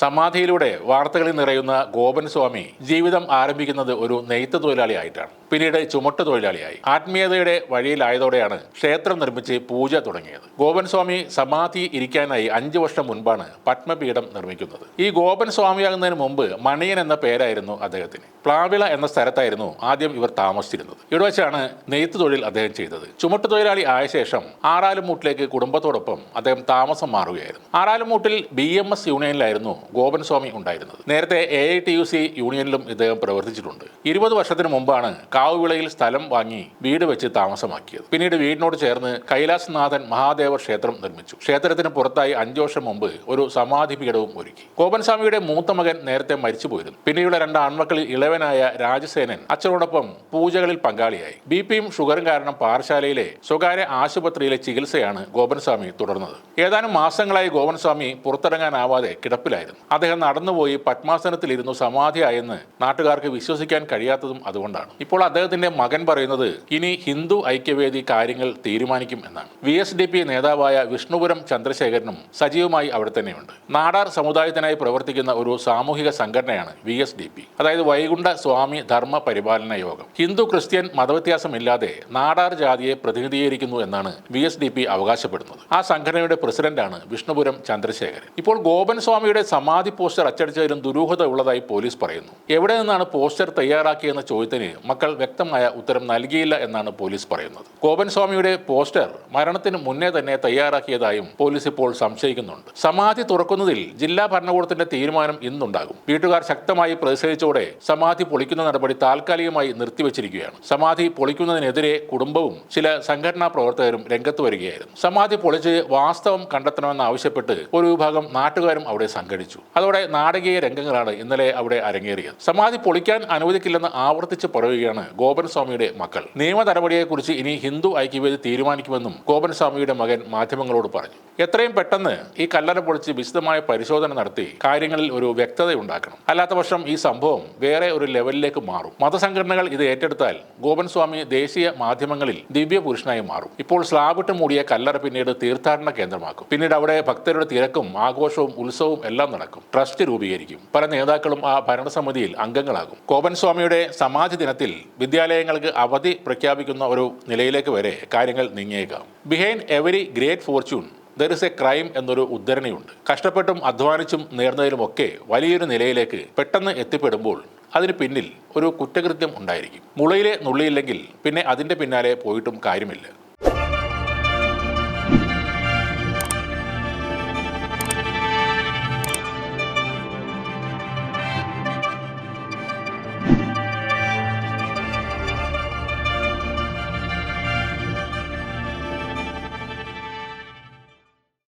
സമാധിയിലൂടെ വാർത്തകളിൽ നിറയുന്ന ഗോപൻ സ്വാമി ജീവിതം ആരംഭിക്കുന്നത് ഒരു നെയ്ത്ത് തൊഴിലാളിയായിട്ടാണ്. പിന്നീട് ചുമട്ട് തൊഴിലാളിയായി. ആത്മീയതയുടെ വഴിയിലായതോടെയാണ് ക്ഷേത്രം നിർമ്മിച്ച് പൂജ തുടങ്ങിയത്. ഗോപൻ സ്വാമി സമാധി ഇരിക്കാനായി 5 വർഷം മുൻപാണ് പത്മപീഠം നിർമ്മിക്കുന്നത്. ഈ ഗോപൻ സ്വാമിയാകുന്നതിന് മുമ്പ് മണിയൻ എന്ന പേരായിരുന്നു അദ്ദേഹത്തിന്. പ്ലാവിള എന്ന സ്ഥലത്തായിരുന്നു ആദ്യം ഇവർ താമസിച്ചിരുന്നത്. ഇവിടെ വെച്ചാണ് നെയ്ത്ത് തൊഴിൽ അദ്ദേഹം ചെയ്തത്. ചുമട്ട് തൊഴിലാളി ആയ ശേഷം ആറാലുമൂട്ടിലേക്ക് കുടുംബത്തോടൊപ്പം അദ്ദേഹം താമസം മാറുകയായിരുന്നു. ആറാലുമൂട്ടിൽ BMS യൂണിയനിലായിരുന്നു ഗോപൻ സ്വാമി ഉണ്ടായിരുന്നത്. നേരത്തെ AITUC യൂണിയനിലും ഇദ്ദേഹം പ്രവർത്തിച്ചിട്ടുണ്ട്. 20 വർഷത്തിന് മുമ്പാണ് കാവുവിളയിൽ സ്ഥലം വാങ്ങി വീട് വെച്ച് താമസമാക്കിയത്. പിന്നീട് വീടിനോട് ചേർന്ന് കൈലാസനാഥൻ മഹാദേവ ക്ഷേത്രം നിർമ്മിച്ചു. ക്ഷേത്രത്തിന് പുറത്തായി 5 വർഷം മുമ്പ് ഒരു സമാധി പീഠവും ഒരുക്കി. ഗോപൻ സ്വാമിയുടെ മൂത്ത മകൻ നേരത്തെ മരിച്ചുപോയിരുന്നു. പിന്നീടുള്ള 2 ആൺമക്കളിൽ ഇളവനായ രാജസേനൻ അച്ഛനോടൊപ്പം പൂജകളിൽ പങ്കാളിയായി. BP-യും ഷുഗറും കാരണം പാറശാലയിലെ സ്വകാര്യ ആശുപത്രിയിലെ ചികിത്സയാണ് ഗോപൻ സ്വാമി തുടർന്നത്. ഏതാനും മാസങ്ങളായി ഗോപൻ സ്വാമി പുറത്തിറങ്ങാനാവാതെ കിടപ്പിലായിരുന്നു. അദ്ദേഹം നടന്നുപോയി പത്മാസനത്തിലിരുന്നു സമാധിയായെന്ന് നാട്ടുകാർക്ക് വിശ്വസിക്കാൻ കഴിയാത്തതും അതുകൊണ്ടാണ്. ഇപ്പോൾ അദ്ദേഹത്തിന്റെ മകൻ പറയുന്നത് ഇനി ഹിന്ദു ഐക്യവേദി കാര്യങ്ങൾ തീരുമാനിക്കും എന്നാണ്. VSDP നേതാവായ വിഷ്ണുപുരം ചന്ദ്രശേഖരനും സജീവമായി അവിടെ തന്നെയുണ്ട്. നാടാർ സമുദായത്തിനായി പ്രവർത്തിക്കുന്ന ഒരു സാമൂഹിക സംഘടനയാണ് VSDP, അതായത് വൈകുണ്ഠ സ്വാമി ധർമ്മ പരിപാലന യോഗം. ഹിന്ദു ക്രിസ്ത്യൻ മതവ്യത്യാസമില്ലാതെ നാടാർ ജാതിയെ പ്രതിനിധീകരിക്കുന്നു എന്നാണ് VSDP അവകാശപ്പെടുന്നത്. ആ സംഘടനയുടെ പ്രസിഡന്റാണ് വിഷ്ണുപുരം ചന്ദ്രശേഖരൻ. ഇപ്പോൾ ഗോപൻ സ്വാമിയുടെ സമാധി പോസ്റ്റർ അച്ചടിച്ചതിലും ദുരൂഹത ഉള്ളതായി പോലീസ് പറയുന്നു. എവിടെ നിന്നാണ് പോസ്റ്റർ തയ്യാറാക്കിയെന്ന ചോദ്യത്തിന് മക്കൾ വ്യക്തമായ ഉത്തരം നൽകിയില്ല എന്നാണ് പോലീസ് പറയുന്നത്. ഗോപൻ സ്വാമിയുടെ പോസ്റ്റർ മരണത്തിന് മുന്നേ തന്നെ തയ്യാറാക്കിയതായും പോലീസ് ഇപ്പോൾ സംശയിക്കുന്നുണ്ട്. സമാധി തുറക്കുന്നതിൽ ജില്ലാ ഭരണകൂടത്തിന്റെ തീരുമാനം ഇന്നുണ്ടാകും. വീട്ടുകാർ ശക്തമായി പ്രതിഷേധിച്ചോടെ സമാധി പൊളിക്കുന്ന നടപടി താൽക്കാലികമായി നിർത്തിവച്ചിരിക്കുകയാണ്. സമാധി പൊളിക്കുന്നതിനെതിരെ കുടുംബവും ചില സംഘടനാ പ്രവർത്തകരും രംഗത്ത് വരികയായിരുന്നു. സമാധി പൊളിച്ച് വാസ്തവം കണ്ടെത്തണമെന്നാവശ്യപ്പെട്ട് ഒരു വിഭാഗം നാട്ടുകാരും അവിടെ സംഘടിച്ചു. അതോടെ നാടകീയ രംഗങ്ങളാണ് ഇന്നലെ അവിടെ അരങ്ങേറിയത്. സമാധി പൊളിക്കാൻ അനുവദിക്കില്ലെന്ന് ആവർത്തിച്ച് പറയുകയാണ് ഗോപൻ സ്വാമിയുടെ മക്കൾ. നിയമ നടപടിയെക്കുറിച്ച് ഇനി ഹിന്ദു ഐക്യവേദി തീരുമാനിക്കുമെന്നും ഗോപൻ സ്വാമിയുടെ മകൻ മാധ്യമങ്ങളോട് പറഞ്ഞു. എത്രയും പെട്ടെന്ന് ഈ കല്ലറ പൊളിച്ച് വിശദമായ പരിശോധന നടത്തി കാര്യങ്ങളിൽ ഒരു വ്യക്തതയുണ്ടാക്കണം. അല്ലാത്ത പക്ഷം ഈ സംഭവം വേറെ ഒരു ലെവലിലേക്ക് മാറും. മതസംഘടനകൾ ഇത് ഏറ്റെടുത്താൽ ഗോപൻ സ്വാമി ദേശീയ മാധ്യമങ്ങളിൽ ദിവ്യപുരുഷനായി മാറും. ഇപ്പോൾ സ്ലാബിട്ട് മൂടിയ കല്ലറ പിന്നീട് തീർത്ഥാടന കേന്ദ്രമാക്കും. പിന്നീട് അവിടെ ഭക്തരുടെ തിരക്കും ആഘോഷവും ഉത്സവവും എല്ലാം നടക്കും. ട്രസ്റ്റ് രൂപീകരിക്കും. പല നേതാക്കളും ആ ഭരണസമിതിയിൽ അംഗങ്ങളാകും. ഗോപൻ സ്വാമിയുടെ സമാധി ദിനത്തിൽ വിദ്യാലയങ്ങൾക്ക് അവധി പ്രഖ്യാപിക്കുന്ന ഒരു നിലയിലേക്ക് വരെ കാര്യങ്ങൾ നീങ്ങിയേക്കാം. Behind every great fortune there is a crime എന്നൊരു ഉദ്ധരണിയുണ്ട്. കഷ്ടപ്പെട്ടും അധ്വാനിച്ചും നേർന്നതിലുമൊക്കെ വലിയൊരു നിലയിലേക്ക് പെട്ടെന്ന് എത്തിപ്പെടുമ്പോൾ അതിന് പിന്നിൽ ഒരു കുറ്റകൃത്യം ഉണ്ടായിരിക്കും. മുളയിലെ നുള്ളിയില്ലെങ്കിൽ പിന്നെ അതിൻ്റെ പിന്നാലെ പോയിട്ടും കാര്യമില്ല.